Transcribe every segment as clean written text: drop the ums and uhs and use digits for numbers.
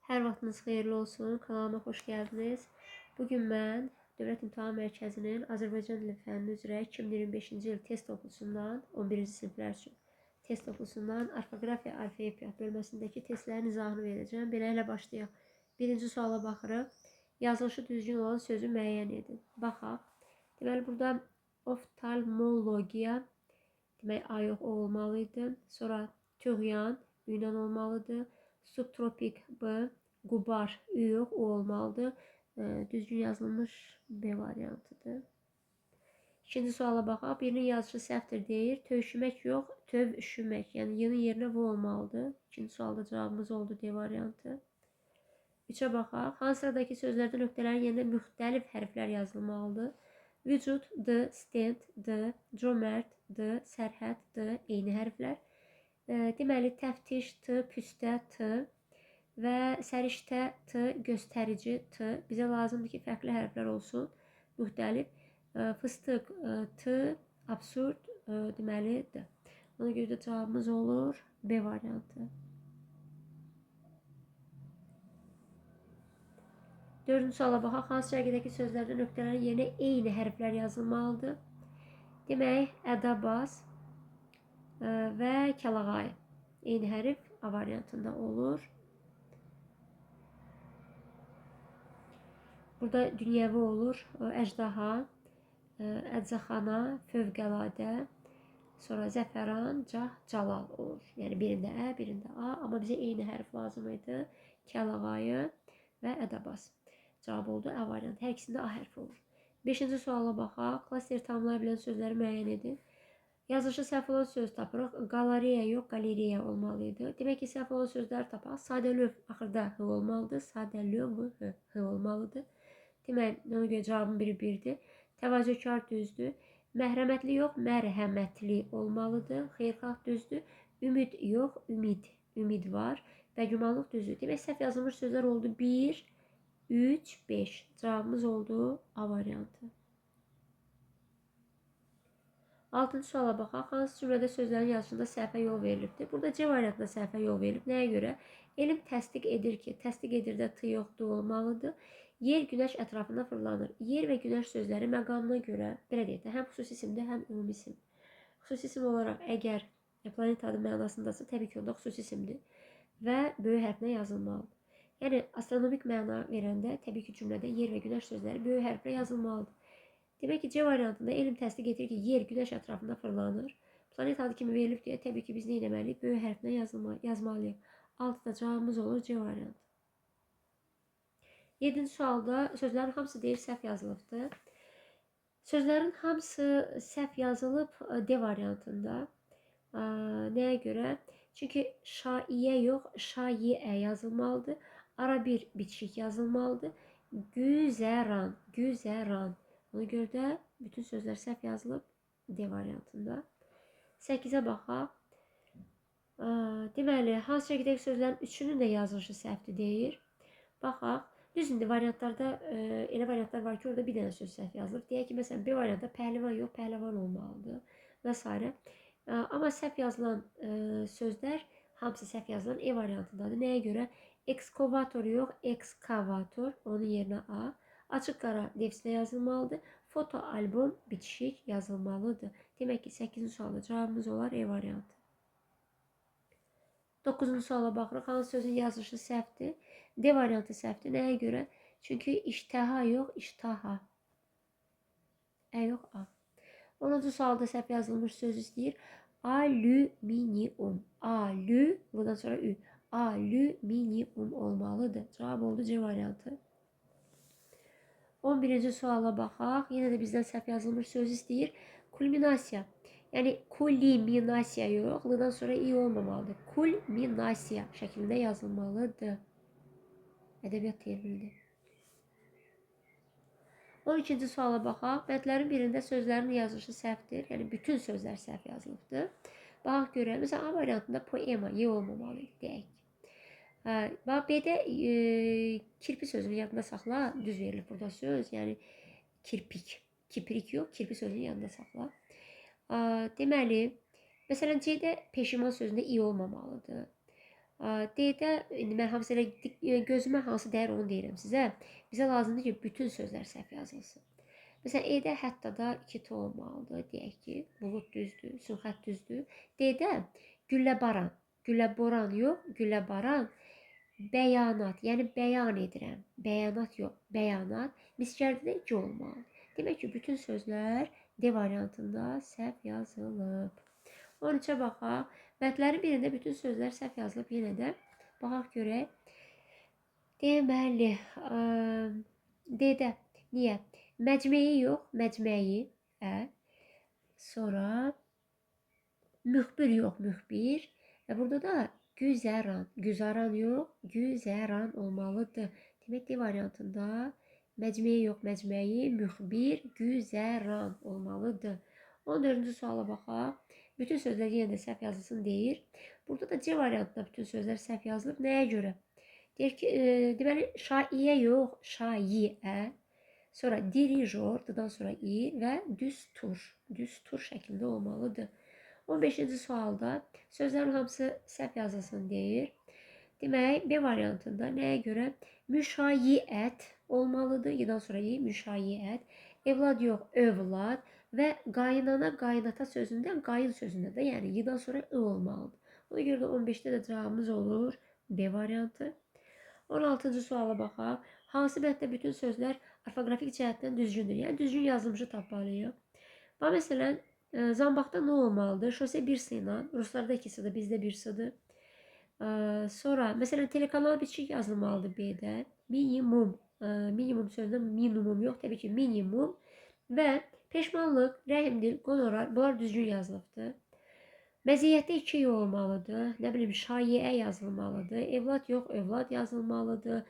Hər vaxtınız xeyirli olsun. Kanalıma xoş gəldiniz. Bugün mən Dövlət İmtahan Mərkəzinin Azərbaycan dili fənni üzrə 2025-ci il test toplusundan 11-ci siniflər üçün test toplusundan orfoqrafiya, alfabet bölməsindəki testlərin izahını verəcəm. Beləliklə başlayaq. Birinci suala baxırıq. Yazılışı düzgün olan sözü müəyyən edin. Baxaq. Deməli, burada oftalmologiya, demək, A yox, o olmalıydı. Sonra tüğyan, ünvan olmalıdır. Subtropik B, qubar Ü yox, o olmalıdır. Düzgün yazılmış B variantıdır. İkinci suala baxaq. Birinin yazışı səhvdir deyir. Tövşümək yox, tövşümək. Yəni Y-nin yerinə V olmalıdır. İkinci sualda cavabımız oldu D variantı. Üçə baxaq. Hansı sıradakı sözlərdə nöqtələrin yerində müxtəlif hərflər yazılmalıdır? Vücud D, stand D, cömert D, sərhəd D, eyni hərflər. Deməli, təftiş T, püstə T və səriştə T, göstərici T. Bizə lazımdır ki, fərqli hərflər olsun, müxtəlif. Fıstıq T, absurd deməli D. Ona görə də cavabımız olur B variantı. Dördüncü suala baxaq. Hansı şərqədəki sözlərdə nöqtələrin yerinə eyni hərflər yazılmalıdır? Demək, ədabaz və kəlağayı. Eyni hərf A variantında olur. Burada dünyəvi olur. Əjdaha, əczaxana, fövqəladə, sonra zəfəran, calal olur. Yəni birində Ə, birində A. Amma bizə eyni hərf lazım idi. Kəlağayı və ədabaz. Cavab oldu A variantı. Hər ikisində A hərfi olur. Beşinci suala baxaq. Klasteri tamamlaya bilən sözləri müəyyən edin. Yazılışı səhv olan söz tapırıq. Qalereya yox, qalereya olmalıydı. Demək ki, səhv olan sözləri tapaq. Sadəlöv axırda H olmalıdır. Sadəlöv H olmalıdır. Demək, ona görə cavabın biri birdir. Təvazökar düzdür. Məhrəmətli yox, mərhəmətli olmalıdır. Xeyirxah düzdür. Ümid yox, ümid. Ümid var. Və gümanlıq düzdür. Demək, səhv yazılmış sözlər oldu 1, 3, 5. Cavabımız oldu A variantı. 6-cı suala baxaq. Hansı cümlədə sözlərin yazışında səhvə yol verilibdir? Burada C variantında səhvə yol verilib. Nəyə görə? Elm təsdiq edir ki, təsdiq edir də T yoxdur olmalıdır. Yer günəş ətrafında fırlanır. Yer və günəş sözləri məqamına görə, belə deyək də, həm xüsusi isimdir, həm ümumi isim. Xüsusi isim olaraq əgər planet adı mənasındasa, təbii ki, onda xüsusi isimdir və böyük hərflə yazılmalıdır. Yəni, astronomik məna verəndə, təbii ki, cümlədə yer və günəş sözləri böyük hərflə yazılmalıdır. Demək ki, C variantında elm təsdiq edir ki, yer günəş ətrafında fırlanır. Planet adı kimi verilib deyə, təbii ki, biz nə etməliyik? Böyük hərflə yazmalıyıq. 6-da cavabımız olur C variantı. 7-ci sualda sözlərin hamısı deyir səhv yazılıbdır. Sözlərin hamısı səhv yazılıb D variantında. Nəyə görə? Çünki şaiyə yox, şaiə yazılmalıdır. Ara bir bitişik yazılmalıdır. Güzəran, güzəran. Ona görə də bütün sözlər səhv yazılıb D variantında. 8-ə baxaq. Deməli, hansı şəkildəki sözlərin üçünün də yazılışı səhvdir deyir. Baxaq. Düz indi variantlarda elə variantlar var ki, orada bir dənə söz səhv yazılır. Deyək ki, məsələn, B variantda pəhlivan yox, pəhləvan olmalıdır və s. Amma səhv yazılan sözlər, hamısı səhv yazılan E variantındadır. Nəyə görə? Ekskavator yox, ekskavator, onun yerinə A. Açıq qara defislə yazılmalıdır. Foto albom bitişik yazılmalıdır. Demək ki, 8-ci sualda cavabımız olar E variantı. 9-cu suala baxırıq. Hansı sözün yazılışı səhvdir? D variantı səhvdir. Nəyə görə? Çünki iştəha yox, iştaha. Ə yox, A. 10-cu sualda səhv yazılmış söz istəyir. Alüminium. Alü, bundan sonra Ü. Alüminium olmalıdır. Cavab oldu C variantı. 11-ci suala baxaq. Yenə də bizdən səhv yazılmış söz istəyir. Kulminasiya. Yəni, kulminasiya yox. L-dan sonra i olmamalıdır. Kulminasiya şəklində yazılmalıdır. Ədəbiyyat terminidir. 12-ci suala baxaq. Bəndlərin birində sözlərin yazılışı səhvdir. Yəni, bütün sözlər səhv yazılıbdır. Baxaq görək. Məsələn, A variantında poema, y olmamalıydı, deyək. B-də kirpi sözünü yadında saxla. Düz verilib burada söz. Yəni, kirpik. Kiprik yox, kirpi sözünü yadında saxla. Deməli, məsələn, C-də peşiman sözündə i olmamalıdır. D-də indi mən hamısı elə gözümə hansı dəyər onu deyirəm sizə. Bizə lazımdır ki, bütün sözlər səhv yazılsın. Məsələn, E-də hətta da 2T olmalıdır. Deyək ki, bulud düzdür, sülxət düzdür. D-də güllə baran, güllə boran yox, güllə baran. Bəyanat, yəni bəyan edirəm. Bəyanat yox, bəyanat. Misgərdə də 2 olmalı. Demək ki, bütün sözlər D variantında səhv yazılıb. 13-ə baxaq. Vətlərin birində bütün sözlər səhv yazılıb yenə də. Baxaq görək. Deməli, D-də niyə? Məcmeyi yox, məcməyi. Sonra müxbir yox, müxbir. Və burada da güzəran, güzaran yox, güzəran olmalıdır. Demək D variantında məcmeyi yox, məcməyi, müxbir, güzəran olmalıdır. 14-cü suala baxaq. Bütün sözlər yenə də səhv yazılsın deyir. Burada da C variantında bütün sözlər səhv yazılıb. Nəyə görə? Deyir ki, deməli şaiyə yox, şaiə. Sonra dirijor, D-dan sonra i və düstur şəklində olmalıdır. 15-ci sualda sözlərin hamısı səhv yazılsın deyir. Demək, B variantında nəyə görə? Müşayiət olmalıdır. Y-dan sonra i, müşayiət. Evlad yox, övlad. Və qayınana, qaynata sözündə, qayın sözündə də, yəni y-dan sonra ı olmalıdır. Ona görə də 15-də də cavabımız olur B variantı. 16-cı suala baxaq. Hansı bətdə bütün sözlər orfoqrafik cəhətdən düzgündür? Yəni, düzgün yazılmışı tapmalıyıq. Bax, məsələn, Zambaqda nə olmalıdır? Şose 1 sıyla, ruslarda 2 sıdır, bizdə 1 sıdır. Sonra, məsələn, telekanal biçik yazılmalıdır B-də. Minimum, minimum sözündə minimum yox, təbii ki, minimum. Və peşmanlıq, rəhimdil, qonorar, bunlar düzgün yazılıbdır. Məziyyətdə 2 olmalıdır. Nə bilim, şayiə yazılmalıdır. Evlad yox, övlad yazılmalıdır.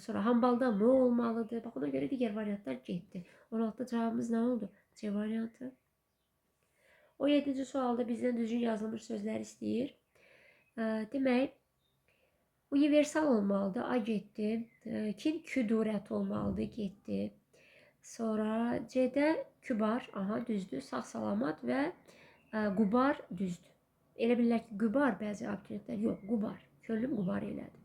Sonra hambalda mı olmalıdır. Bax, ona görə digər variantlar getdi. 16-da cavabımız nə oldu? C variantı. 17-ci sualda bizdən düzgün yazılmış sözlər istəyir. Demək, universal olmalıdır. A getdi. Kin küdurət olmalıdır. Getdi. Sonra C-də kübar. Aha, düzdür. Sağ salamat və qubar düzdür. Elə bilirlər ki, qubar bəzi abituriyentlər. Yox, qubar. Könlüm qubar elədi.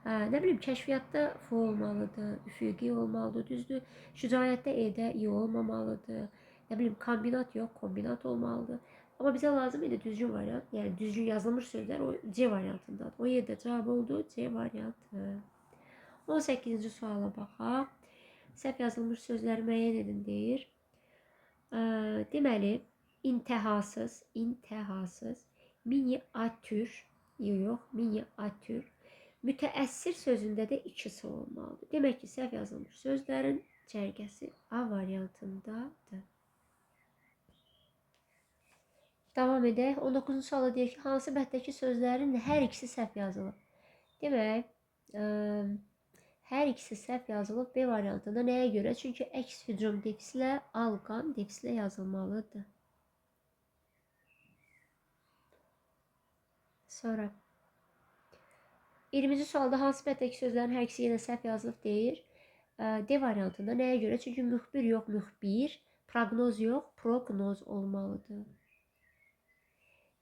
Nə bilim, kəşfiyyatda F olmalıdır, üfüqi olmalıdır, düzdür. Şücaətdə E-də I olmamalıdır. Nə bilim, kombinat yox, kombinat olmalıdır. Amma bizə lazım idi düzgün variant, yəni düzgün yazılmış sözlər o C variantındadır. O yerdə cavab oldu C variantı. 18-ci suala baxaq. Səhv yazılmış sözləri müəyyən edin deyir. Deməli, intəhasız, miniatür, yox, miniatür. Mütəəssir sözündə də 2 sıra olmalıdır. Demək ki, səhv yazılmış sözlərin cərgəsi A variantındadır. Davam edək. 19-cu suala deyir ki, hansı bətdəki sözlərin hər ikisi səhv yazılıb? Demək, hər ikisi səhv yazılıb B variantında. Nəyə görə? Çünki əks hücum defislə, alqan defislə yazılmalıdır. Sonra 20-ci sualda hansı bətdəki sözlərin hər ikisi yenə səhv yazılıb deyir. D variantında. Nəyə görə? Çünki müxbir yox, müxbir. Proqnoz yox, proqnoz olmalıdır.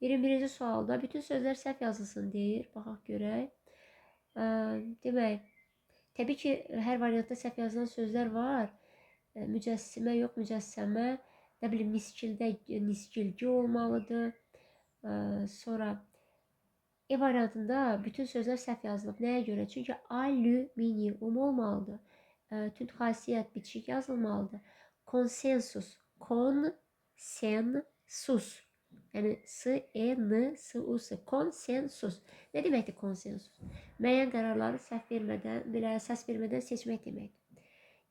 21-ci sualda bütün sözlər səhv yazılsın deyir. Baxaq görək. Demək, təbii ki, hər variantda səhv yazılan sözlər var. Mücəssimə yox, mücəssəmə. Nə bilim, miskildə niskilgi olmalıdır. Sonra E variantında bütün sözlər səhv yazılıb. Nəyə görə? Çünki alüminium olmalıdır. Tünd xasiyyət bitişik yazılmalıdır. Konsensus. Konsensus. Yəni S-E-N-S-U-S. Konsensus. Nə deməkdir konsensus? Müəyyən qərarları səhv vermədən, belə səs vermədən seçmək deməkdir.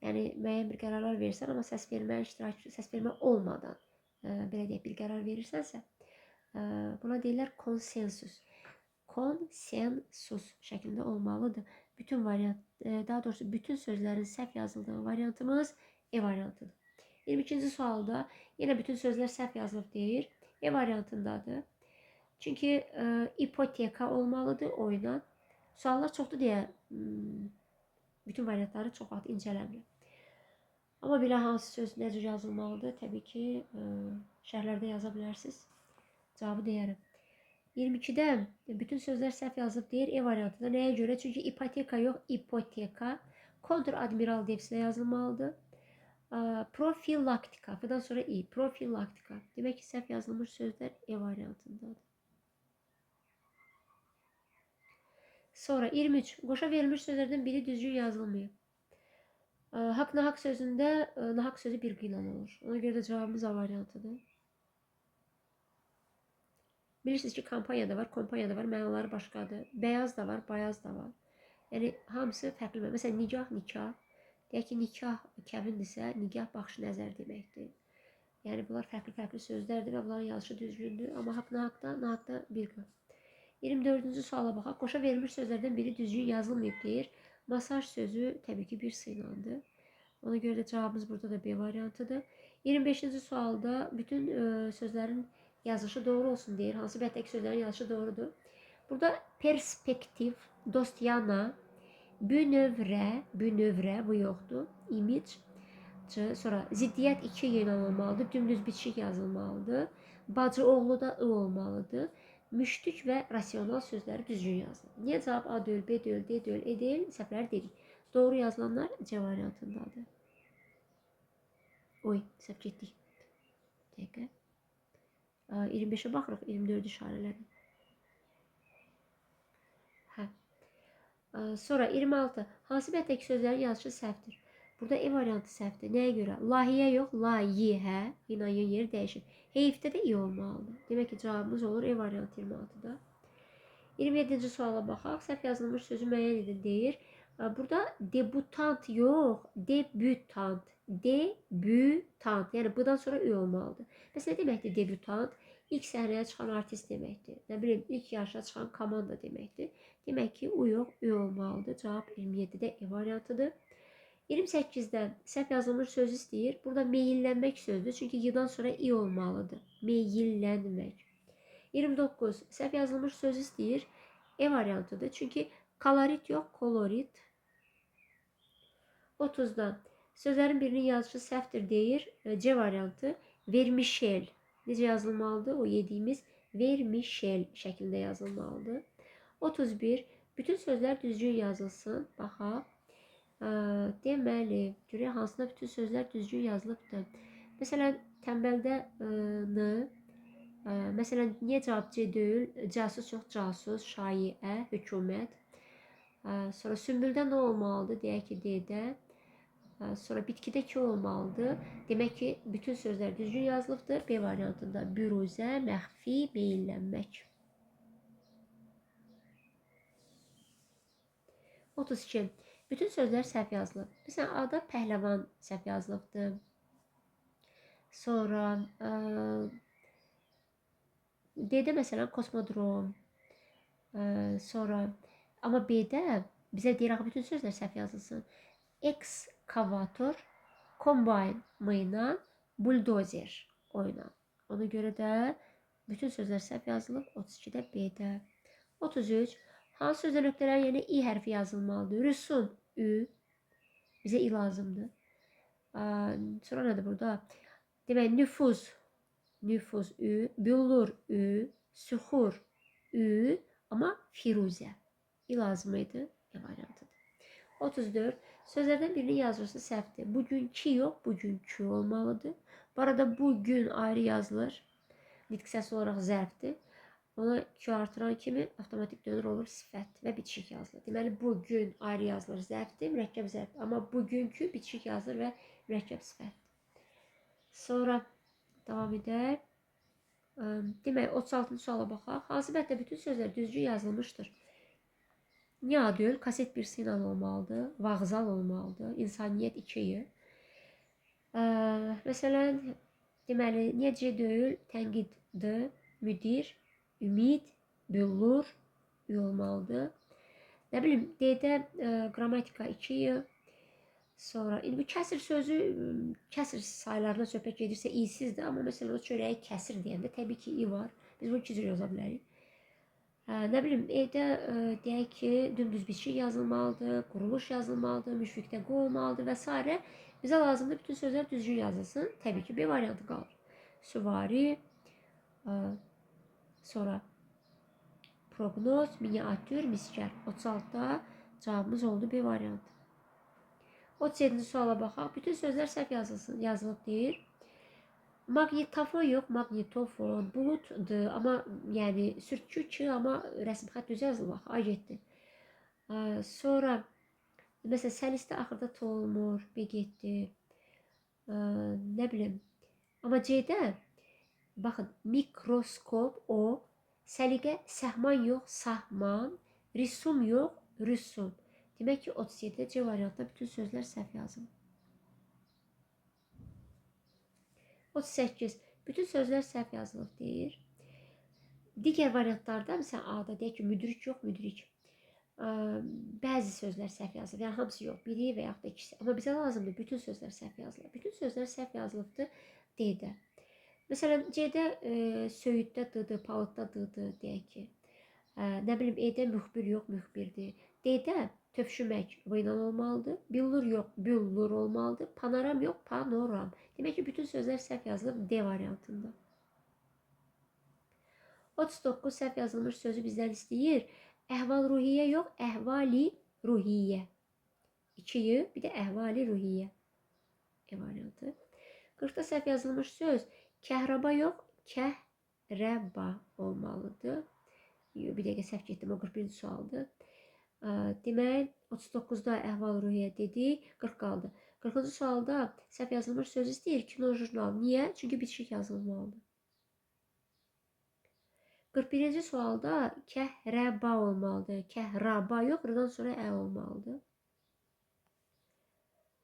Yəni, müəyyən bir qərarlar verirsən, amma səs vermə olmadan, belə deyək, bir qərar verirsənsə, buna deyirlər konsensus. Konsensus şəklində olmalıdır. Bütün variant, daha doğrusu bütün sözlərin səhv yazıldığı variantımız E variantıdır. 22-ci sualda yenə bütün sözlər səhv yazılıb deyir. E variantındadır. Çünki ipoteka olmalıdır oyuna. Suallar çoxdur deyə bütün variantları çox vaxt incələmirəm. Amma belə hansı söz necə yazılmalıdır? Təbii ki, şərhlərdə yaza bilərsiniz. Cavabı deyərəm. 22-də bütün sözlər səhv yazılıb deyir. E variantında nəyə görə? Çünki ipoteka yox, ipoteka. Kontr-admiral defislə yazılmalıdır. Profilaktika. F'dan sonra i. Profilaktika. Demək ki, səhv yazılmış sözlər E variantındadır. Sonra 23. Qoşa verilmiş sözlərdən biri düzgün yazılmayıb. Haqq nahaq sözündə nahaq sözü bir qıyla olur. Ona görə də cavabımız A variantıdır. Bilirsiniz ki, kampanya da var, kompanya da var, mənaları başqadır. Bəyaz da var, bayaz da var. Yəni, hamısı fərqli məna. Məsələn, nigah, nikah. Deyək ki, nikah kəvindirsə, nigah baxış nəzər deməkdir. Yəni, bunlar fərqli-fərqli sözlərdir və bunların yazışı düzgündür. Amma haqq nahaqda bir qıl. 24-cü suala baxaq. Qoşa verilmiş sözlərdən biri düzgün yazılmayıb deyir. Masaj sözü təbii ki, bir sıylandır. Ona görə də cavabımız burada da B variantıdır. 25-ci sualda bütün sözlərin yazışı doğru olsun deyir. Hansı bətdəki sözlərin yazışı doğrudur? Burada perspektiv, dostyana, bünövrə, bu yoxdur. İmic, sonra ziddiyyət 2 ilə olmalıdır. Dümdüz bitişik yazılmalıdır. Bacı, oğlu da ı olmalıdır. Müştük və rasional sözləri düzgün yazılır. Niyə cavab A deyil, B deyil, D deyil, E deyil? Səhvləri dedik. Doğru yazılanlar C variantındadır. Oy, səhv getdik. Dəqiqə. 25-ə baxırıq, 24 işarələrini. Hə. Sonra 26. Hansı bətdəki sözlərin yazışı səhvdir? Burada E variantı səhvdir. Nəyə görə? Layihə yox, layihə. Binanın yeri dəyişir. Heyfdə də i olmalıdır. Demək ki, cavabımız olur E variantı 26-da. 27-ci suala baxaq. Səhv yazılmış sözü müəyyən edin deyir. Burada debutant yox, debütant. Debütant. Yəni, bundan sonra ü olmalıdır. Məsələn, deməkdir debutant? İlk səhnəyə çıxan artist deməkdir. Nə bilim, ilk yarışa çıxan komanda deməkdir. Demək ki, u yox, ü olmalıdır. Cavab 27-də E variantıdır. 28-də səhv yazılmış söz istəyir. Burada meyillənmək sözdür. Çünki y-dan sonra i olmalıdır. Meyillənmək. 29. Səhv yazılmış söz istəyir. E variantıdır. Çünki kolorit yox, kolorit. 30-dan sözlərin birinin yazışı səhvdir deyir. C variantı. Vermişel. Necə yazılmalıdır? O yediyimiz vermişel şəklində yazılmalıdır. 31. Bütün sözlər düzgün yazılsın. Baxaq. Deməli, görək hansında bütün sözlər düzgün yazılıbdır. Məsələn, tənbəldə n. Məsələn, niyə cavab C deyil? Casus yox, casus, şaiə, hökumət. Sonra sümbüldə nə olmalıdır? Deyək ki, D-də. Sonra bitkidə ki olmalıdır. Demək ki, bütün sözlər düzgün yazılıbdır. B variantında büruzə, məxfi, meyillənmək. 32. Bütün sözlər səhv yazılıb. Məsələn, A-da pəhləvan səhv yazılıbdır. Sonra D-də məsələn kosmodrom. Sonra amma B-də bizə deyir axı bütün sözlər səhv yazılsın. Ekskavator, kombayn mıyla, buldozer oyla. Ona görə də bütün sözlər səhv yazılıb 32-də B-də. 33. Hansı sözdə nöqtələrin yerinə i hərfi yazılmalıdır? Rüsum, ü. Bizə i lazımdır. Sonra nədir burada? Demək, nüfuz, nüfuz, ü. Büllur, ü. Süxur, ü. Amma firuzə. I lazım idi. E variantıdır. 34. Sözlərdən birinin yazısı səhvdir. Bugünkü yox, bugünkü olmalıdır. Bu arada bugün ayrı yazılır. Nitq səsi olaraq zərfdir. Ona Q artıran kimi avtomatik dönür olur sifət və bitişik yazılır. Deməli, bugün ayrı yazılır zərfdir, mürəkkəb zərfdir. Amma bugünkü bitişik yazılır və mürəkkəb sifətdir. Sonra davam edək. Demək, 36-cı suala baxaq. Hansı bətdə bütün sözlər düzgün yazılmışdır? Niyə A deyil? Kaset bir sinan olmalıdır. Vağzal olmalıdır. İnsaniyyət 2-yi. Məsələn, deməli, niyə C deyil? Tənqiddir. Müdir. Ümid, büllur, ü olmalıdır. Nə bilim, D-də qrammatika 2-yi. Sonra, bu kəsir sözü, kəsir saylarına söhbət gedirsə i-sizdir. Amma məsələn, o çörəyi kəsir deyəndə təbii ki, i var. Biz bunu 2 cür yaza bilərik. Nə bilim, E-də deyək ki, dümdüz bitişik yazılmalıdır, quruluş yazılmalıdır, müşfiqdə qo olmalıdır və s. Bizə lazımdır bütün sözlər düzgün yazılsın. Təbii ki, B variantı qalır. Süvari, sonra proqnoz, miniatür, miskər. 36-da cavabımız oldu B variantı. 37-ci suala baxaq. Bütün sözlər səhv yazılıb deyir. Maqnitofon yox, maqnitofon, buluddur, amma yəni sürtçü ki, amma rəsm xətt düz yazılır, bax, A getdi. Sonra məsələn səlistə axırda T olmur, B getdi. Nə bilim. Amma C-də baxın, mikroskop o, səliqə səhman yox, sahman, risum yox, rüsum. Demək ki, 37-də C variantda bütün sözlər səhv yazılır. 38. Bütün sözlər səhv yazılıb deyir. Digər variantlarda, məsələn, A-da deyək ki, müdrik yox, müdrik. Bəzi sözlər səhv yazılıb, yəni hamısı yox, biri və yaxud da ikisi. Amma bizə lazımdır, bütün sözlər səhv yazılıb. Bütün sözlər səhv yazılıbdır D-də. Məsələn, C-də söyüddə D-dir, palıdda D-dir, deyək ki. Nə bilim, E-də müxbir yox, müxbirdir. D-də tövşümək V ilə olmalıdır. Billur yox, büllur olmalıdır. Panoram yox, panoram. Demək ki, bütün sözlər səhv yazılıb D variantında. 39 səhv yazılmış sözü bizdən istəyir. Əhval-ruhiyyə yox, əhvali-ruhiyyə. 2-yi, bir də əhvali-ruhiyyə. E variantı. 40-da səhv yazılmış söz. Kəhraba yox, kəhrəba olmalıdır. Bir dəqiqə səhv getdim, o 41-ci sualdır. Demək, 39-da əhval-ruhiyyə dedik, 40 qaldı. 40-cı sualda səhv yazılmış söz istəyir, kino jurnal. Niyə? Çünki bitişik yazılmalıdır. 41-ci sualda kəhrəba olmalıdır. Kəhraba yox, rədan sonra ə olmalıdır.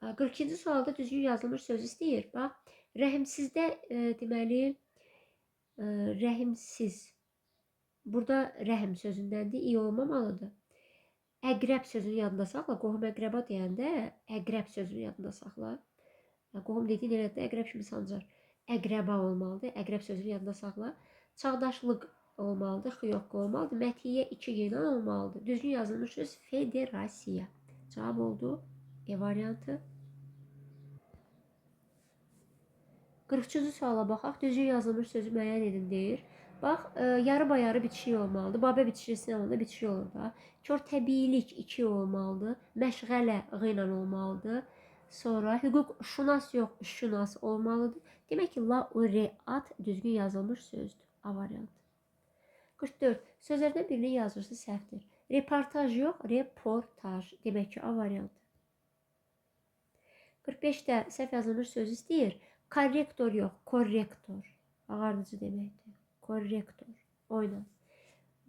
42-ci sualda düzgün yazılmış söz istəyir. Bax, rəhimsizdə deməli, rəhimsiz. Burada rəhim sözündəndir, i olmamalıdır. Əqrəb sözünü yadında saxla. Qohum əqrəba deyəndə əqrəb sözünü yadında saxla. Qohum dediyin elətdə əqrəb kimi sancır. Əqrəba olmalıdır. Əqrəb sözünü yadında saxla. Çağdaşlıq olmalıdır. Xiyokka olmalıdır. Mətiyyə 2 ilə olmalıdır. Düzgün yazılmış söz federasiya. Cavab oldu E variantı. 43-cü suala baxaq. Düzgün yazılmış sözü müəyyən edin deyir. Bax, yarı-bayarı bitişik olmalıdır. Babə bitişirsin olmalıdır, bitişik olur da. Kör təbiilik 2 olmalıdır. Məşğələ Ğ ilə olmalıdır. Sonra hüquq şünas yox, şünas olmalıdır. Demək ki, laureat düzgün yazılmış sözdür. A variantı. 44. Sözlərdən birini yazırsa səhvdir. Reportaj yox, reportaj. Demək ki, A variantı. 45-də səhv yazılmış söz istəyir. Korrektor yox, korrektor. Ağardıcı deməkdir. Korrektor. Oyna.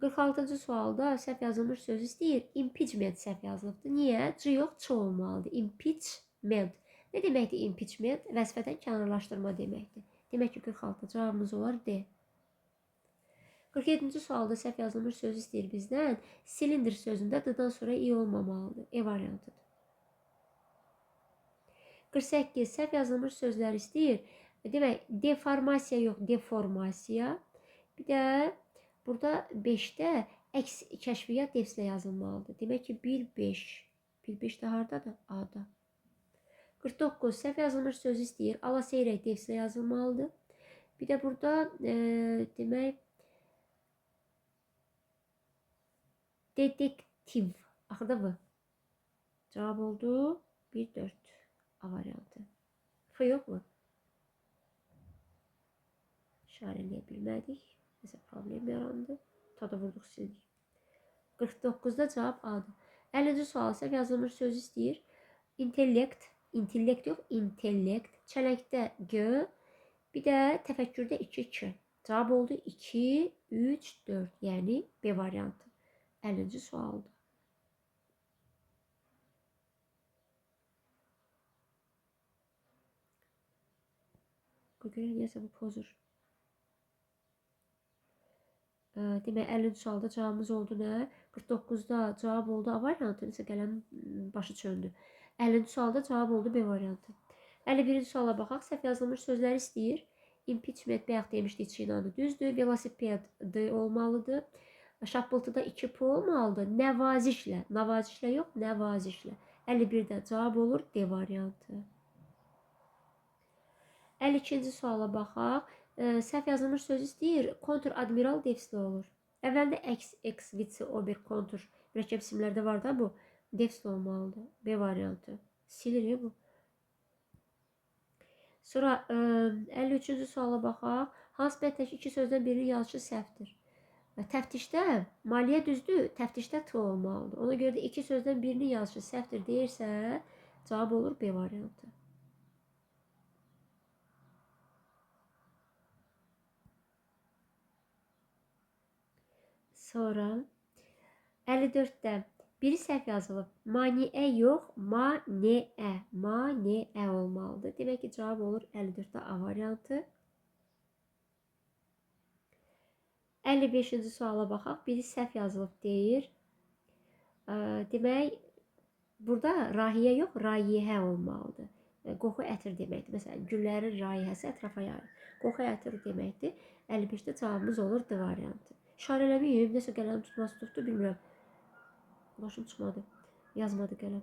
46-cı sualda səhv yazılmış söz istəyir. Impeachment səhv yazılıbdır. Niyə? C yox, Ç olmalıdır. Impeachment. Nə deməkdir impeachment? Vəzifədən kənarlaşdırma deməkdir. Demək ki, 46 cavabımız olar D. 47-ci sualda səhv yazılmış söz istəyir bizdən. Silindr sözündə D-dan sonra i olmamalıdır. E variantıdır. 48. Səhv yazılmış sözlər istəyir. Demək, deformasiya yox, deformasiya. Bir də burada 5-də əks kəşfiyyat defslə yazılmalıdır. Demək ki, 1-5. 1-5 də haradadır? A-da. 49. Səhv yazılmış söz istəyir. Alaseyrək defslə yazılmalıdır. Bir də burada demək, detektiv. Axırda V. Cavab oldu 1-4. A variantı. F yox mu? İşarələyə bilmədik. Nəsə problem yarandı. Tada vurduq, sildik. 49-da cavab A-dır. 50-ci sual səhv yazılmış söz istəyir. İntellekt. İntellekt yox, intellekt. Çələngdə G. Bir də təfəkkürdə 2-2. Cavab oldu 2, 3, 4. Yəni B variantı. 50-ci sualdır. Görək, neyəsə bu pozur. Demək, 50-ci sualda cavabımız oldu nə? 49-da cavab oldu A variantı. Nəsə qələmin başı çöndü. 50-ci sualda cavab oldu B variantı. 51-ci suala baxaq. Səhv yazılmış sözlər istəyir. Impeachment bayaq demişdik, Çinadı düzdür. Velosiped D olmalıdır. Şapıltıda 2 olmalıdır. Nəvazişlə. Nəvazişlə yox, nəvazişlə. 51-də cavab olur D variantı. 52-ci suala baxaq. Səhv yazılmış söz istəyir. Kontr-admiral defsli olur. Əvvəldə x vitsi ober kontur mürəkkəb isimlərdə var da bu. Defisli olmalıdır. B variantı. Silir bu. Sonra 53-cü suala baxaq. Hansı bədtəki iki sözdən birinin yazışı səhvdir? Təftişdə maliyyə düzdür, təftişdə t olmalıdır. Ona görə də iki sözdən birinin yazışı səhvdir deyirsə, cavab olur B variantı. Sonra 54-də biri səhv yazılıb. Maniə yox, maneə. Maneə olmalıdır. Demək ki, cavab olur 54-də A variantı. 55-ci suala baxaq. Biri səhv yazılıb deyir. Demək, burada rahiyə yox, rayihə olmalıdır. Qoxu ətir deməkdir. Məsələn, güllərin rayihəsi ətrafa yayılır. Qoxu ətir deməkdir. 55-də cavabımız olur D variantı. İşarə eləməyim, nəsə qələm tutması tutdu, bilmirəm. Başım çıxmadı, yazmadı qələm.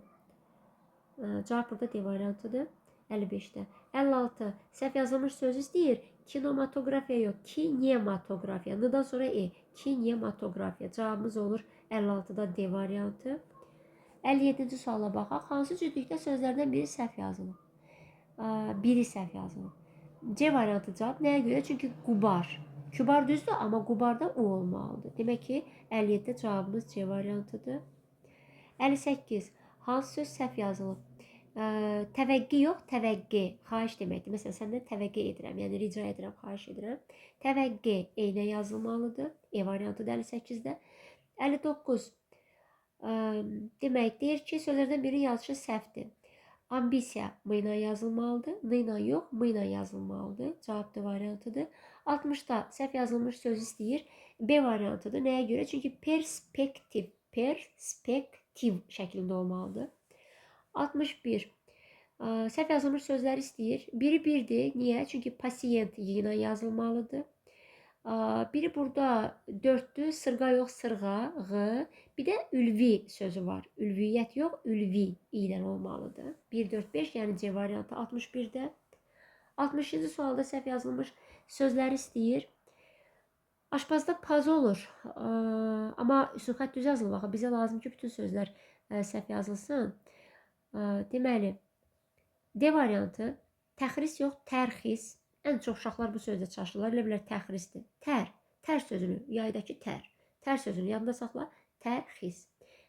Cavab burada D variantıdır. 55-də. 56. Səhv yazılmış söz istəyir. Kinematografiya yox, kinematografiya. N-dan sonra E. Kinematografiya. Cavabımız olur 56-da D variantı. 57-ci suala baxaq. Hansı cütlükdə sözlərdən biri səhv yazılıb? Biri səhv yazılıb. C variantı cavab. Nəyə görə? Çünki qubar. Kübar düzdür, amma qubarda U olmalıdır. Demək ki, 57-də cavabımız C variantıdır. 58. Hansı söz səhv yazılıb? Təvəqqi yox, təvəqqi. Xahiş deməkdir. Məsələn, səndən təvəqqi edirəm, yəni rica edirəm, xahiş edirəm. Təvəqqi eynə yazılmalıdır. E variantıdır 58-də. 59. Demək, deyir ki, sözlərdən birinin yazışı səhvdir. Ambisiya M ilə yazılmalıdır. N ilə yox, M ilə yazılmalıdır. Cavab D variantıdır. 60-da səhv yazılmış söz istəyir. B variantıdır. Nəyə görə? Çünki perspektiv şəklində olmalıdır. 61. Səhv yazılmış sözlər istəyir. Biri birdir. Niyə? Çünki pasiyent Y ilə yazılmalıdır. Biri burada 4'tü. Sırğa yox, sırğa, Ğ. Bir də ülvi sözü var. Ülviyyət yox, ülvi ilə olmalıdır. 1, 4, 5, yəni C variantı 61-də. 60-cı sualda səhv yazılmış sözlər istəyir. Aşpazda paz olur. Amma üstün xətt düz yazılır. Baxın, bizə lazım ki, bütün sözlər səhv yazılsın. Deməli, D variantı təxris yox, tərxis. Ən çox uşaqlar bu sözdə çaşırlar. Elə bilər təxrisdir. Tər sözünü, yaydakı tər. Tər sözünü yadında saxla. Tərxis.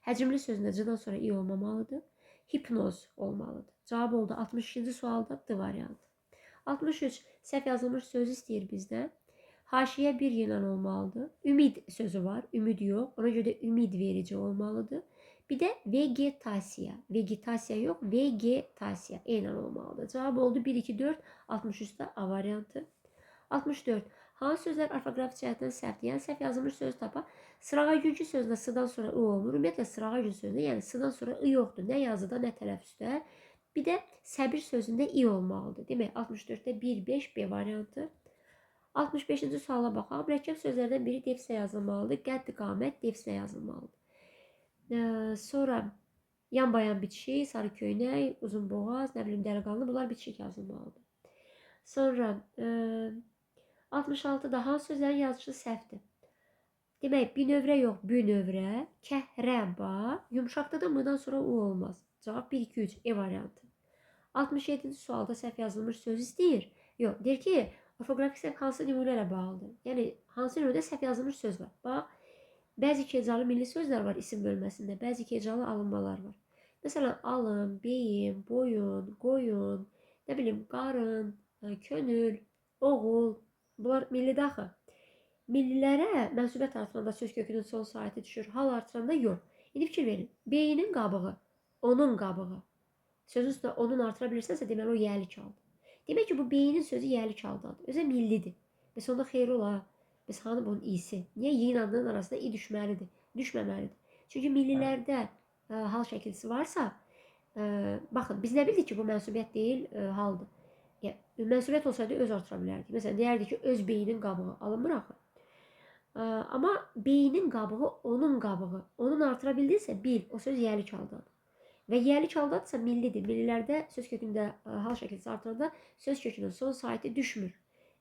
Həcmli sözündə C-dan sonra İ olmamalıdır. Hipnoz olmalıdır. Cavab oldu 62-ci sualda D variantı. 63. Səhv yazılmış söz istəyir bizdən. Haşiyə bir ilə olmalıdır. Ümid sözü var. Ümid yox. Ona görə ümid verici olmalıdır. Bir də vegetasiya. Vegetasiya yox, vegetasiya ilə olmalıdır. Cavab oldu 1, 2, 4, 63-də A variantı. 64. Hansı sözlər orfoqrafik cəhətdən səhvdir? Yəni, səhv yazılmış söz tapa. Sırağagülcü sözündə S-dan sonra I olmur. Ümumiyyətlə, sırağagül sözündə, yəni S-dan sonra I yoxdur. Nə yazıda, nə tələffüzdə. Bir də səbir sözündə I olmalıdır. Demək, 64-də 1, 5, B variantı. 65-ci suala baxaq. Mürəkkəb sözlərdən biri defislə yazılmalıdır. Qədd qamət defislə yazılmalıdır. Sonra yan bayan bitişik, sarı köynək, uzun boğaz, nə bilim dəliqanlı, bunlar bitişik yazılmalıdır. Sonra 66-da hansı sözlərin yazışı səhvdir? Demək, binövrə yox, bünövrə, kəhrəba, yumşaqda da M-dan sonra U olmaz. Cavab 1, 2, 3, E variantı. 67-ci sualda səhv yazılmış söz istəyir. Yox, deyir ki, orfoqrafik səhv hansı nümunələ bağlıdır? Yəni, hansı nümunədə səhv yazılmış söz var? Bax, bəzi hecalı milli sözlər var isim bölməsində, bəzi hecalı alınmalar var. Məsələn, alın, beyin, boyun, qoyun, nə bilim, qarın, könül, oğul, bunlar millidə axı. Millilərə mənsubiyyət artıranda söz kökünün son saiti düşür, hal artıranda yox. İndi fikir verin, beyinin qabığı, onun qabığı. Sözün üstündə onun artıra bilirsənsə, deməli o yəlik aldı. Demək ki, bu beyinin sözü yəlik aldadır. Özə millidir. Və sonunda xeyri ola. Biz hanı bunun iyisi. Niyə yeyin adının arasında i düşməlidir? Düşməməlidir. Çünki millilərdə hal şəkilsi varsa, baxın, biz nə bildik ki, bu mənsubiyyət deyil, haldır. Yəni, mənsubiyyət olsaydı öz artıra bilərdik. Məsələn, deyərdik ki, öz beyinin qabığı alınmır axı. Amma beyinin qabığı, onun qabığı. Onun artıra bildinsə, bil, o söz yəlik aldadır. Və yəlik aldadırsa millidir. Millilərdə söz kökündə hal şəkilsi artıranda söz kökünün son saiti düşmür.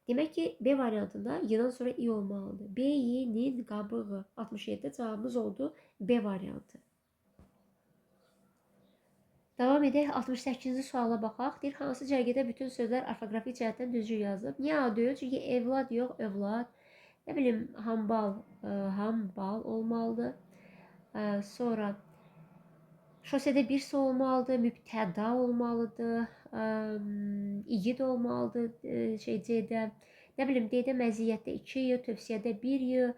Demək ki, B variantında y-dan sonra i olmalıdır. B, y-nin qabığı. 67 cavabımız oldu B variantı. Davam edək. 68-ci suala baxaq. Deyir, hansı cərgədə bütün sözlər orfoqrafik cəhətdən düzgün yazılıb? Niyə A deyil? Çünki evlad yox, övlad. Nə bilim, hambal, hambal olmalıdır. Sonra şosedə bir su olmalıdır, mübtəda olmalıdır, igid olmalıdır C-də. Nə bilim, D-də məziyyətdə 2 y, tövsiyədə 1 y.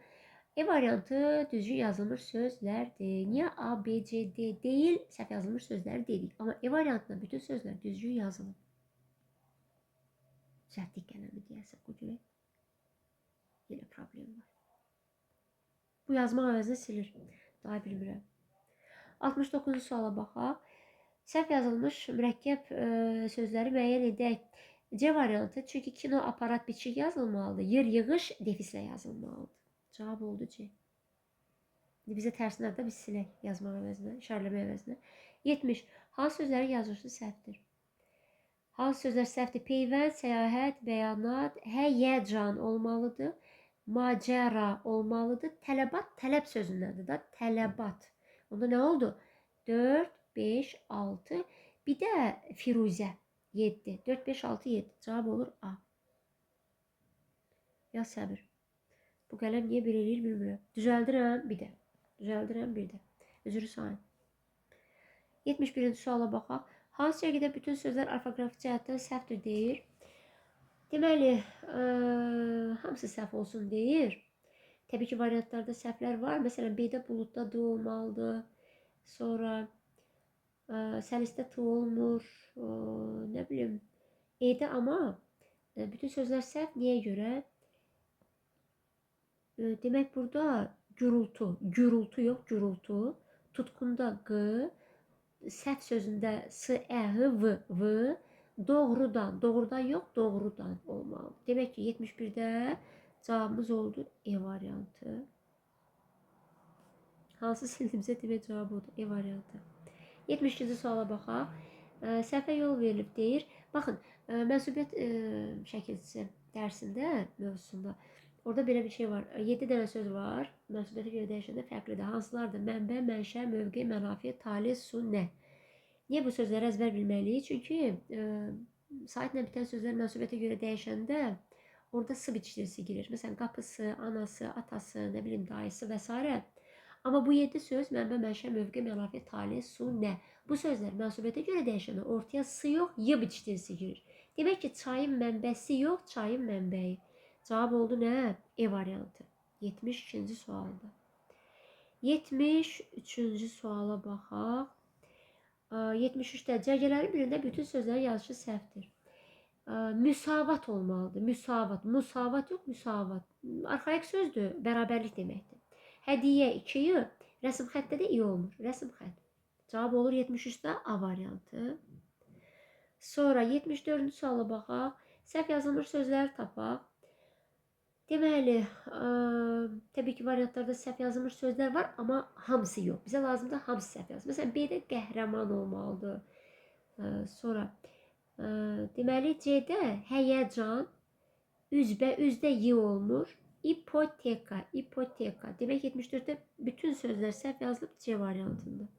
E variantı düzgün yazılmış sözlərdir. Niyə A, B, C, D deyil, səhv yazılmış sözlər dedik. Amma E variantında bütün sözlər düzgün yazılıb. Səhvlik qələmi deyəsən, bu görə yenə problem var. Bu yazmaq əvəzinə silir. Daha bilmirəm. 69-cu suala baxaq. Səhv yazılmış mürəkkəb sözləri müəyyən edək. C variantı, çünki kino, aparat, biçik yazılmalıdır. Yer, yığış defislə yazılmalıdır. Cavab oldu C. Bizə tərsinə də biz silək yazmaq əvəzinə, işarələmə əvəzinə. 70. Hansı sözlərin yazılışı səhvdir? Hansı sözlər səhvdir? Peyvənd, səyahət, bəyanat, həyəcan olmalıdır. Macəra olmalıdır. Tələbat, tələb sözündəndir da. Tələbat. Onda nə oldu? 4, 5, 6. Bir də Firuzə 7. 4, 5, 6, 7. Cavab olur A. Ya səbir. Bu qələm niyə belə eləyir bilmirəm. Düzəldirəm bir də. Düzəldirəm bir də. Üzrü sayın. 71-ci suala baxaq. Hansı cərgədə bütün sözlər orfoqrafik cəhətdən səhvdir deyir? Deməli, hamısı səhv olsun deyir. Təbii ki, variantlarda səhvlər var. Məsələn, B-də buludda D olmalıdır. Sonra səlistə T olmur. Nə bilim, E-də amma bütün sözlər səhv. Niyə görə? Demək, burada gürultu yox, gürultu. Tutqunda Q, səhv sözündə S, Ə, H, V, doğrudan yox, doğrudan olmalıdır. Demək ki, 71-də cavabımız oldu E variantı. Hansı sildimizə demək cavab oldu E variantı. 72-ci suala baxaq. Səhvə yol verilib deyir. Baxın, mənsubiyyət şəkilçisi dərsində, mövzusunda orada belə bir şey var. 7 dənə söz var. Mənsubiyyətə görə dəyişəndə fərqlidir. Hansılardır? Mənbə, mənşə, mövqe, mənafi, tali, su, nə? Niyə bu sözləri əzbər bilməliyik? Çünki saitlə bitən sözlər mənsubiyyətə görə dəyişəndə orada s biçdirisi girir. Məsələn, qapısı, anası, atası, nə bilim, dayısı və s. Amma bu 7 söz mənbə, mənşə, mövqe, mənafi, tali, su, nə? Bu sözlər mənsubiyyətə görə dəyişəndə ortaya s yox, y biçdirisi girir. Demək ki, çayın mənbəsi yox, çayın mənbəyi. Cavab oldu nə? E variantı. 72-ci sualda. 73-cü suala baxaq. 73-də cərgələrin birində bütün sözlərin yazışı səhvdir. Müsavat olmalıdır. Müsavat. Musavat yox, müsavat. Arxaik sözdür, bərabərlik deməkdir. Hədiyyə 2-yi, rəsm xəttdə də i olmur. Rəsm xətt. Cavab olur 73-də A variantı. Sonra 74-cü suala baxaq. Səhv yazılmış sözləri tapaq. Deməli, təbii ki, variantlarda səhv yazılmış sözlər var, amma hamısı yox. Bizə lazımdır hamısı səhv yazılır. Məsələn, B-də qəhrəman olmalıdır. Sonra, deməli, C-də həyəcan, üzbə-üzdə y olmur. İpoteka, ipoteka. Demək, 74-də bütün sözlər səhv yazılıb C variantında.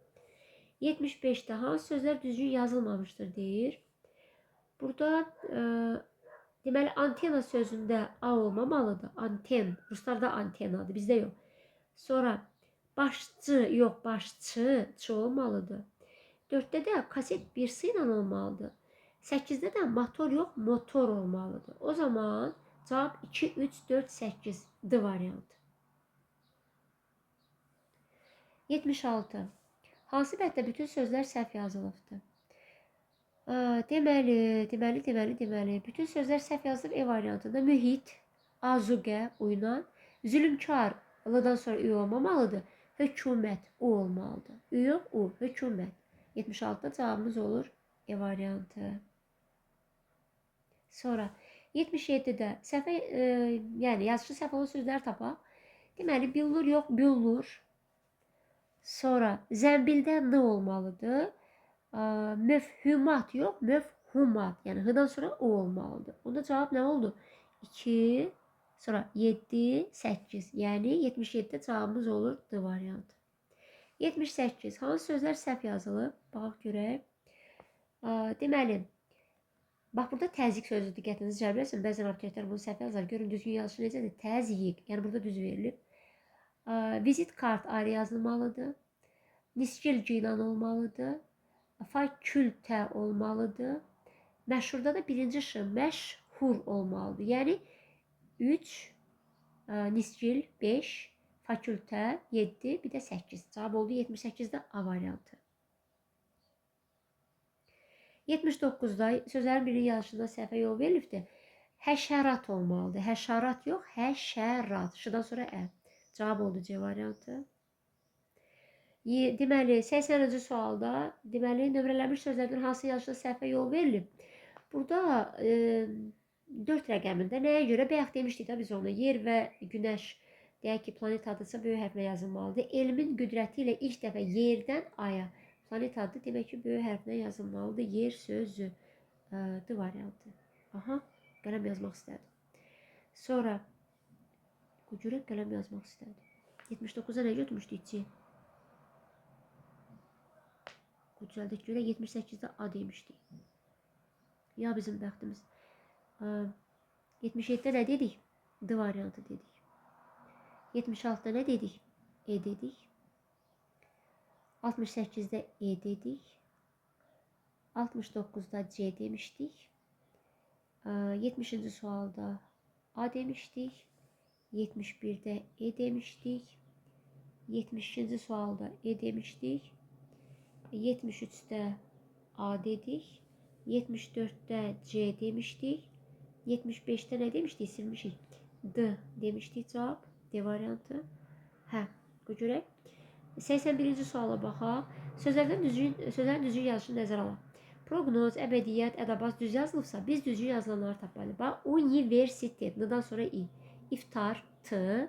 75-də hansı sözlər düzgün yazılmamışdır deyir. Burada deməli, antena sözündə A olmamalıdır. Anten. Ruslarda antenadır, bizdə yox. Sonra, başçı yox, başçı, çı olmalıdır. 4-də də kaset bir s ilə olmalıdır. 8-də də motor yox, motor olmalıdır. O zaman cavab 2, 3, 4, 8 D variantı. 76. Hansı bətdə bütün sözlər səhv yazılıbdır? Deməli. Bütün sözlər səhv yazılıb E variantında. Mühit, azuqə, uyunan, zülümkar, L-dan sonra ü olmamalıdır. Hökumət, u olmalıdır. Ü yox, u, hökumət. 76-da cavabımız olur E variantı. Sonra 77-də səhvə, yəni yazışı səhv olan sözləri tapaq. Deməli, billur yox, büllur. Sonra zəmbildə n olmalıdır. Möfhümat yox, möfhumat. Yəni, h-dan sonra o olmalıdır. Onda cavab nə oldu? 2, sonra 7, 8. Yəni 77-də cavabımız olur D variantı. 78. Hansı sözlər səhv yazılıb? Baxaq görək. Deməli, bax burada təzyiq sözü diqqətinizi cəlb etsin. Bəzən abituriyentlər bunu səhv yazar. Görün düzgün yazışı necədir? Təzyiq. Yəni burada düz verilib. Vizit kart ayrı yazılmalıdır. Nisgil ceylan olmalıdır. Fakültə olmalıdır. Məşhurda da birinci ş məşhur olmalıdır. Yəni 3, nisgil 5, fakültə 7, bir də 8. Cavab oldu 78-də A variantı. 79-da sözlərin birinin yazışında səhvə yol verilibdir. Həşərat olmalıdır. Həşərat yox, həşərat. Şıdan sonra ə. Cavab oldu C variantı. Deməli, 80-ci sualda, deməli, nömrələnmiş sözlərdən hansı yazışda səhvə yol verilib? Burada 4 rəqəmində nəyə görə? Bayaq demişdik də biz onu. Yer və günəş, deyək ki, planet adısa böyük hərflə yazılmalıdır. Elmin qüdrəti ilə ilk dəfə yerdən aya planet adı demək ki, böyük hərflə yazılmalıdır. Yer sözü D variantı. Aha, qələm yazmaq istədim. Sonra görək qələm yazmaq istədim. 79-a nə götürmüşdük ki? Düzəldək görək 78-də A demişdik. Ya bizim bəxtimiz. 77-də nə dedik? D variantı dedik. 76-da nə dedik? E dedik. 68-də E dedik. 69-da C demişdik. 70-ci sualda A demişdik. 71-də E demişdik. 72-ci sualda E demişdik. 73'də A dedik. 74'də C demişdik. 75'də nə demişdik? Silmişik. D demişdik cavab. D variantı. Hə, görək. 81-ci suala baxaq. Sözlərin düzgün yazışını nəzərə alaq. Proqnoz, əbədiyyət, ədəbaz düz yazılıbsa, biz düzgün yazılanları tapmalıyıq. Bax, universitet, n-dan sonra i. İftar, t,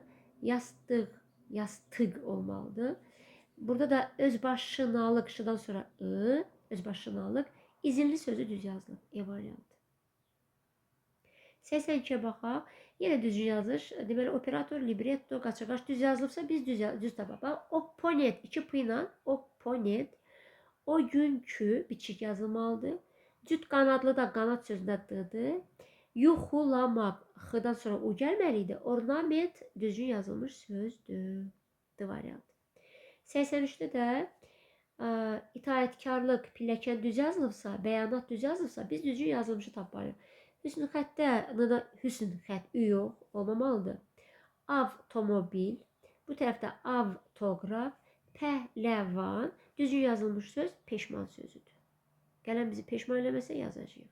yastıq olmalıdır. Burada da özbaşınalıq, şıdan sonra ı, özbaşınalıq, izinli sözü düz yazılıb. E variantı. 82'ye baxaq. Yenə düzgün yazış. Deməli, operator, libretto, qaçaqaç düz yazılıbsa, biz düz tapaq. Bax, opponent, 2 p ilə opponent, o günkü biçik yazılmalıdır. Cüt qanadlı da qanad sözündə d-dır. Yuxulamaq, x-dan sonra u gəlməliydi. Ornament düzgün yazılmış sözdür. D variantı. 83'də də itaətkarlıq, pilləkən düz yazılıbsa, bəyanat düz yazılıbsa, biz düzgün yazılmışı tapmalıyıq. Hüsn xəttdə hüsn xətt ü yox, olmamalıdır. Avtomobil, bu tərəfdə avtoqraf, pəhləvan, düzgün yazılmış söz peşman sözüdür. Qələm bizi peşman eləməsə yazacağıq.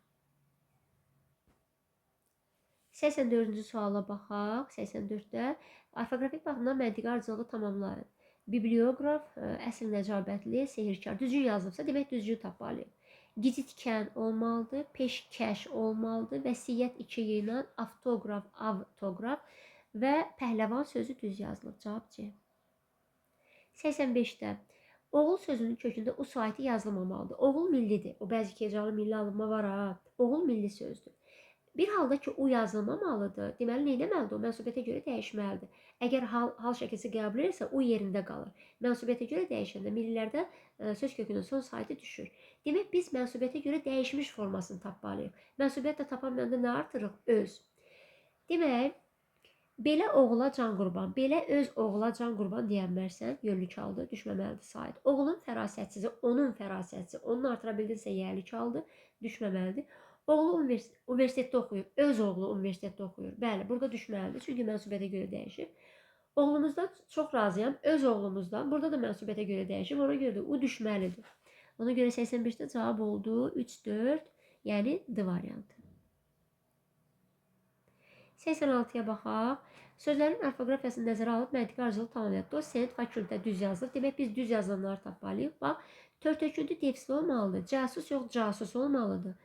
84-cü suala baxaq. 84-də orfoqrafik baxımdan məntiqi ardıcılığı tamamlayın. Biblioqraf, əsl nəcabətli, sehirkar. Düzgün yazılıbsa, demək düzgün tapmalıyıq. Gicitkən olmalıdır, peşkəş olmalıdır, vəsiyyət 2 ilə avtoqraf, avtoqraf və pəhləvan sözü düz yazılıb. Cavab C. 85-də oğul sözünün kökündə u saiti yazılmamalıdır. Oğul millidir. O bəzi hecalı milli alınma var ha. Oğul milli sözdür. Bir halda ki u yazılmamalıdır, deməli nə etməlidir? O mənsubiyyətə görə dəyişməlidir. Əgər hal şəkilsi qəbul edirsə, u yerində qalır. Mənsubiyyətə görə dəyişəndə millilərdə söz kökünün son saiti düşür. Demək, biz mənsubiyyətə görə dəyişmiş formasını tapmalıyıq. Mənsubiyyət də tapan məndə nə artırıq? Öz. Demək, belə oğula can qurban, belə öz oğula can qurban deyənmərsən, yönlük haldır, düşməməlidir sait. Oğulun fərasətsizi, onun fərasətsizi, onun artıra bildinsə, yərlik haldır, düşməməlidir. Oğlu universitetdə oxuyur, öz oğlu universitetdə oxuyur. Bəli, burada düşməlidir, çünki mənsubiyyətə görə dəyişir. Oğlumuzdan çox razıyam, öz oğlumuzdan. Burada da mənsubiyyətə görə dəyişir, ona görə də u düşməlidir. Ona görə 85-də cavab oldu 3-4, yəni D variantı. 86-ya baxaq. Sözlərin orfoqrafiyasını nəzərə alıb məntiqi ardıcılıq tamamlayaq. Dosent, fakültə düz yazılır. Demək, biz düz yazılanları tapmalıyıq. Bax, törtöküntü defisli olmalıdır. Casus yox, casus olmalıdır.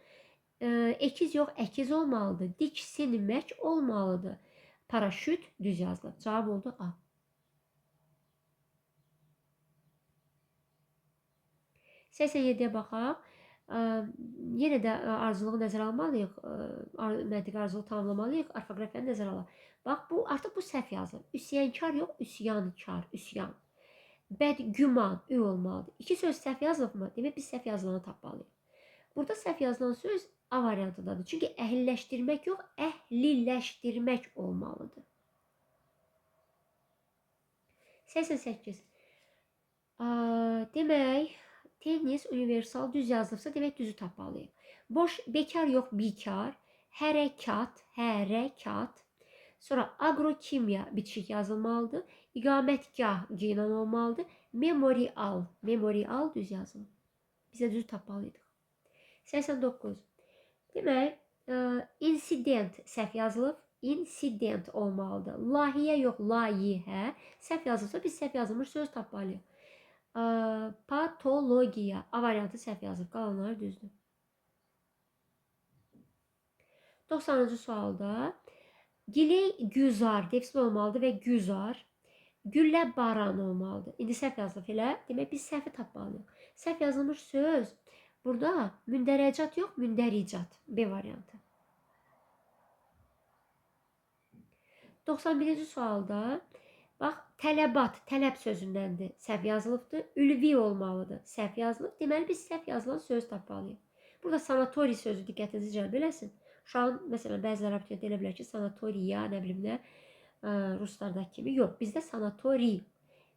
Ekiz yox, əkiz olmalıdır. Diksinmək olmalıdır. Paraşüt düz yazılıb. Cavab oldu A. 87'ye baxaq. Yenə də arzuluğu nəzərə almalıyıq. Məntiqi arzuluğu tamamlamalıyıq. Orfoqrafiyanı nəzərə alaq. Bax, artıq bu səhv yazılır. Üsyankar yox, üsyankar, üsyan. Bədgüman, ü olmalıdır. İki söz səhv yazılıbmı? Demək, biz səhv yazılanı tapmalıyıq. Burada səhv yazılan söz A variantındadır. Çünki əhliləşdirmək yox, əhliləşdirmək olmalıdır. 88. Demək, tennis universal düz yazılıbsa, demək düzü tapmalıyıq. Boş, bekar yox, bikar, hərəkat, hərəkat. Sonra agrokimya bitişik yazılmalıdır. İqamətgah qinan olmalıdır. Memorial, memorial düz yazılır. Bizə düzü tapmalıydıq. 89. Demək, insident səhv yazılıb. İnsident olmalıdır. Layihə yox, layihə. Səhv yazılsa biz səhv yazılmış söz tapmalıyıq. Patologiya. A variantı səhv yazılıb. Qalanları düzdür. 90-cı sualda Giley güzar defsil olmalıdır və güzar. Güllə baran olmalıdır. İndi səhv yazılıb elə. Demək, biz səhvi tapmalıyıq. Səhv yazılmış söz burada mündərəcat yox, mündəricat. B variantı. 91-ci sualda bax, tələbat, tələb sözündəndir. Səhv yazılıbdır. Ülvi olmalıdır. Səhv yazılıb. Deməli, biz səhv yazılan söz tapmalıyıq. Burada sanatori sözü diqqətinizi cəlb eləsin. Şan, məsələn, bəziləri abituriyentdə elə bilər ki, sanatoriya, nə bilim nə, ruslardakı kimi. Yox, bizdə sanatori.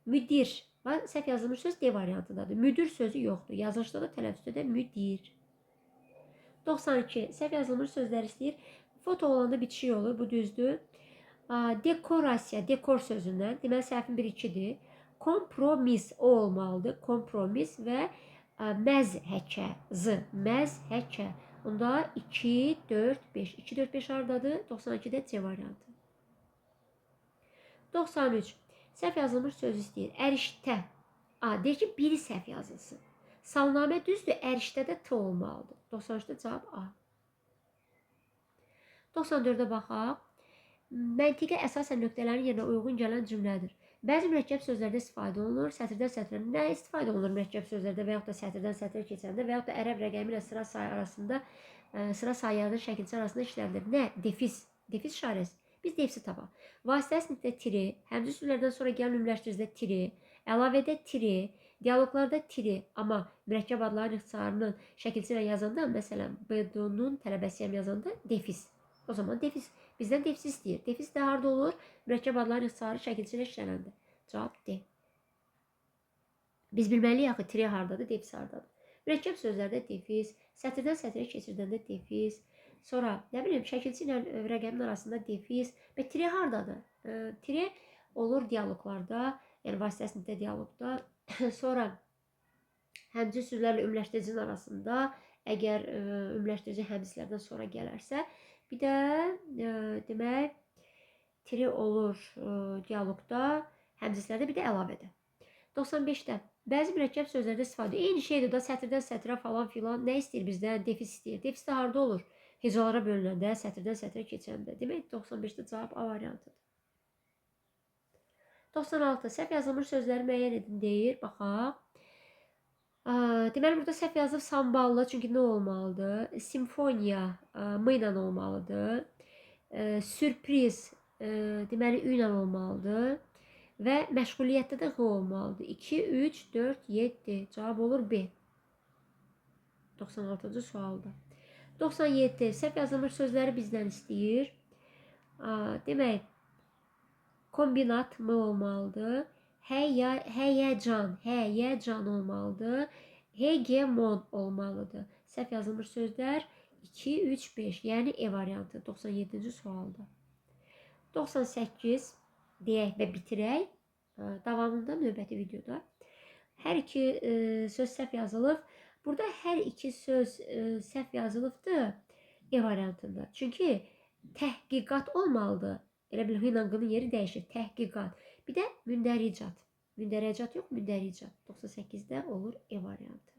Müdir. Səhv yazılmış söz D variantındadır. Müdür sözü yoxdur. Yazılışda da tələffüzdə də müdir. 92. Səhv yazılmış sözlər istəyir. Foto olanda bitişik olur. Bu düzdür. Dekorasiya, dekor sözündən. Deməli, səhvin 1-2-dir. Kompromis o olmalıdır. Kompromis və məzhəkə, z, məzhəkə. Onda 2, 4, 5. 2, 4, 5 haradadır? 92-də C variantı. 93. Səhv yazılmış söz istəyir. Əriştə. Deyir ki, biri səhv yazılsın. Salnamə düzdür. Əriştə də T olmalıdır. 93-də cavab A. 94-də baxaq. Məntiqə əsasən nöqtələrin yerinə uyğun gələn cümlədir. Bəzi mürəkkəb sözlərdə istifadə olunur. Sətirdən sətrə nə istifadə olunur mürəkkəb sözlərdə və yaxud da sətirdən sətrə keçəndə və yaxud da ərəb rəqəmi ilə sıra sayı arasında, sıra sayılarının şəkilçisi arasında işlədilir. Nə? Defis. Defis işarəsi. Biz defisi tapaq. Vasitə sinifdə tiri, həmzə sözlərdən sonra gələn ümumiləşdiricidə tiri, əlavədə tiri, dialoqlarda tiri, amma mürəkkəb adların ixtisarının şəkilçisi ilə yazanda, məsələn, BD-nun tələbəsiyəm yazanda defis. O zaman defis. Bizdən defis istəyir. Defis də harada olur? Mürəkkəb adların ixtisarı şəkilçisi ilə işlənəndə. Cavab D. Biz bilməliyik axı, tiri haradadır, defis haradadır. Mürəkkəb sözlərdə defis, sətirdən sətrə keçirdəndə defis, sonra, nə bilim, şəkilçi ilə rəqəmin arasında defis və tiri haradadır? Tiri olur dialoqlarda, yəni vasitə sinifdə dialoqda, sonra həmçinin sözlərlə ümumiləşdiricinin arasında, əgər ümumiləşdirici həmzlərdən sonra gələrsə, bir də demək, tiri olur dialoqda, həmzislərdə, bir də əlavədə. 95-də bəzi mürəkkəb sözlərdə istifadə edir. Eyni şeydir da, sətirdən sətrə falan filan nə istəyir bizdən? Defis istəyir. Defis də harada olur? Hecalara bölünəndə, sətirdən sətrə keçəndə. Demək, 95-də cavab A variantıdır. 96. Səhv yazılmış sözləri müəyyən edin deyir. Baxaq. Deməli, burada səhv yazılıb samballı, çünki nə olmalıdır? Simfoniya M ilə olmalıdır. Sürpriz, deməli, Ü ilə olmalıdır. Və məşğuliyyətdə də H olmalıdır. 2, 3, 4, 7. Cavab olur B. 96-cı sualda. 97. Səhv yazılmış sözləri bizdən istəyir. Demək, kombinat M olmalıdır. Həyəcan, həyəcan olmalıdır. Hegemon olmalıdır. Səhv yazılmış sözlər 2, 3, 5. Yəni E variantı 97-ci sualda. 98 deyək və bitirək. Davamında növbəti videoda. Hər iki söz səhv yazılıb. Burada hər iki söz səhv yazılıbdır E variantında. Çünki təhqiqat olmalıdır. Elə bil hınangının yeri dəyişir. Təhqiqat. Bir də mündəricat. Mündəricat yox, mündəricat. 98-də olur E variantı.